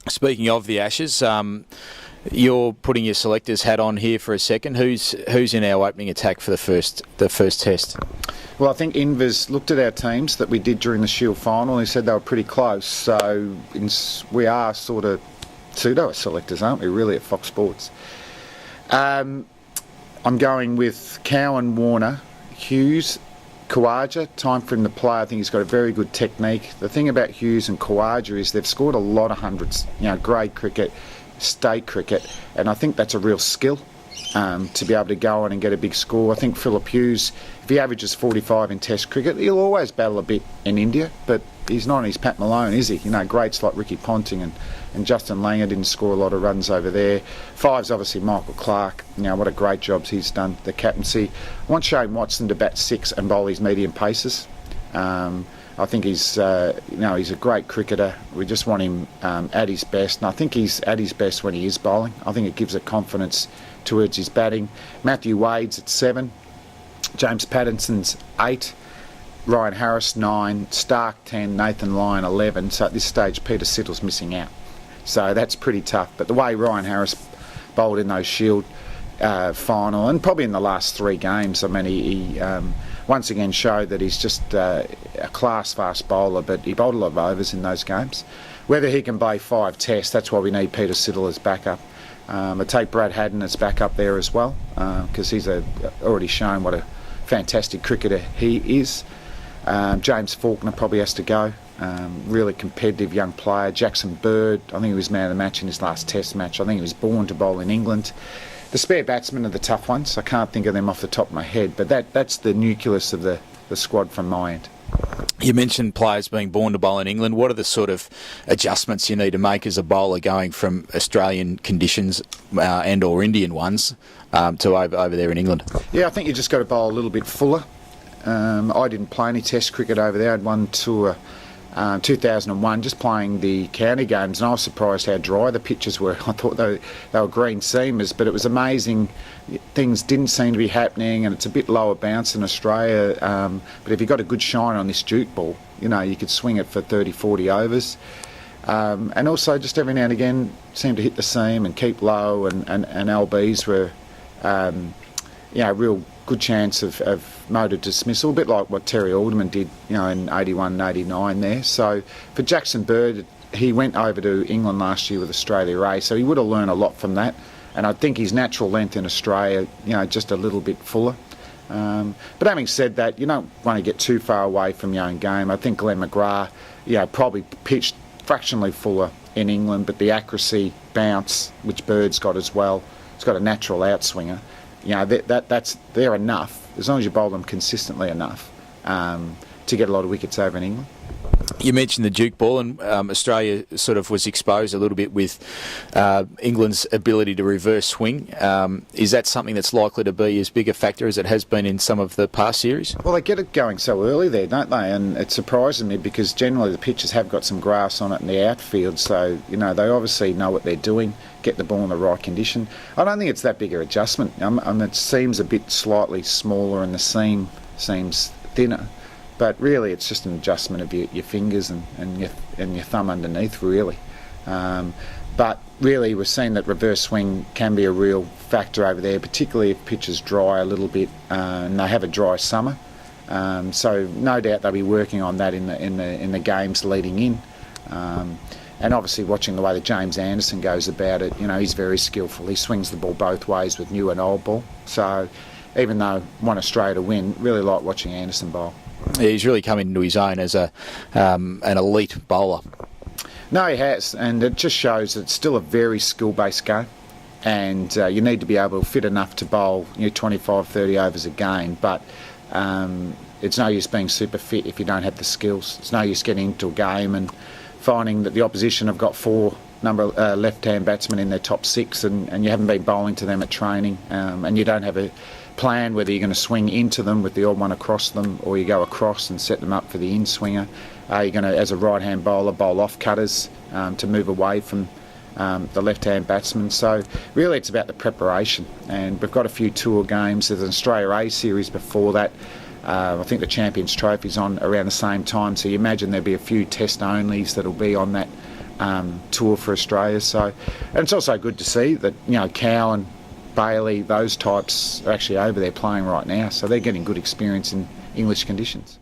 Speaking of the Ashes, you're putting your selector's hat on here for a second. Who's in our opening attack for the first Test? Well, I think Invers looked at our teams that we did during the Shield final and he said they were pretty close. So we are sort of pseudo-selectors, aren't we, really, at Fox Sports? I'm going with Cowan, Warner, Hughes, Khawaja. Time for him to play. I think he's got a very good technique. The thing about Hughes and Khawaja is they've scored a lot of hundreds, grade cricket, state cricket, and I think that's a real skill to be able to go on and get a big score. I think Philip Hughes, if he averages 45 in Test cricket, he'll always battle a bit in India, but he's not on his Pat Malone, is he? Greats like Ricky Ponting and Justin Langer didn't score a lot of runs over there. Five's obviously Michael Clarke. What a great job he's done, the captaincy. I want Shane Watson to bat 6 and bowl his medium paces. I think he's a great cricketer. We just want him at his best, and I think he's at his best when he is bowling. I think it gives a confidence towards his batting. Matthew Wade's at 7, James Pattinson's 8, Ryan Harris 9, Stark 10, Nathan Lyon 11. So at this stage, Peter Siddle's missing out. So that's pretty tough. But the way Ryan Harris bowled in those Shield final, and probably in the last 3 games, I mean, he once again showed that he's just a class fast bowler, but he bowled a lot of overs in those games. Whether he can play 5 Tests, that's why we need Peter Siddle as backup. I take Brad Haddon as backup there as well, because he's already shown what a fantastic cricketer he is. James Faulkner probably has to go. Really competitive young player. Jackson Bird, I think he was man of the match in his last Test match. I think he was born to bowl in England. The spare batsmen are the tough ones. I can't think of them off the top of my head, but that's the nucleus of the squad from my end. You mentioned players being born to bowl in England. What are the sort of adjustments you need to make as a bowler going from Australian conditions and or Indian ones to over there in England? Yeah, I think you just got to bowl a little bit fuller. I didn't play any Test cricket over there. I had one tour 2001 just playing the county games, and I was surprised how dry the pitches were. I thought they were green seamers, but it was amazing. Things didn't seem to be happening, and it's a bit lower bounce in Australia, but if you got a good shine on this Duke ball, you could swing it for 30-40 overs, and also just every now and again seem to hit the seam and keep low, and LBs were real good chance of motor dismissal, a bit like what Terry Alderman did, in 81 and 89 there. So for Jackson Bird, he went over to England last year with Australia A, so he would have learned a lot from that. And I think his natural length in Australia, just a little bit fuller. But having said that, you don't want to get too far away from your own game. I think Glenn McGrath, probably pitched fractionally fuller in England, but the accuracy, bounce, which Bird's got as well, he's got a natural outswinger. They're enough, as long as you bowl them consistently enough to get a lot of wickets over in England. You mentioned the Duke ball, and Australia sort of was exposed a little bit with England's ability to reverse swing. Is that something that's likely to be as big a factor as it has been in some of the past series? Well, they get it going so early there, don't they? And it surprises me because generally the pitches have got some grass on it in the outfield, so they obviously know what they're doing, get the ball in the right condition. I don't think it's that big an adjustment. It seems a bit slightly smaller and the seam seems thinner. But really, it's just an adjustment of your fingers and your thumb underneath, really. But really, we're seeing that reverse swing can be a real factor over there, particularly if pitches dry a little bit and they have a dry summer. So no doubt they'll be working on that in the games leading in. And obviously, watching the way that James Anderson goes about it, he's very skillful. He swings the ball both ways with new and old ball. So even though won Australia to win, really like watching Anderson bowl. He's really come into his own as an elite bowler. No, he has, and it just shows that it's still a very skill-based game, and you need to be able to fit enough to bowl 25, 30 overs a game, but it's no use being super fit if you don't have the skills. It's no use getting into a game and finding that the opposition have got 4 left-hand batsmen in their top 6 and you haven't been bowling to them at training, and you don't have a plan whether you're going to swing into them with the odd one across them or you go across and set them up for the in-swinger. You're going to, as a right-hand bowler, bowl off cutters to move away from the left-hand batsman. So really it's about the preparation, and we've got a few tour games. There's an Australia A series before that. I think the Champions Trophy's on around the same time, so you imagine there'll be a few test-onlys that'll be on that tour for Australia. So, and it's also good to see that, you know, Cowan, Bailey, those types are actually over there playing right now, so they're getting good experience in English conditions.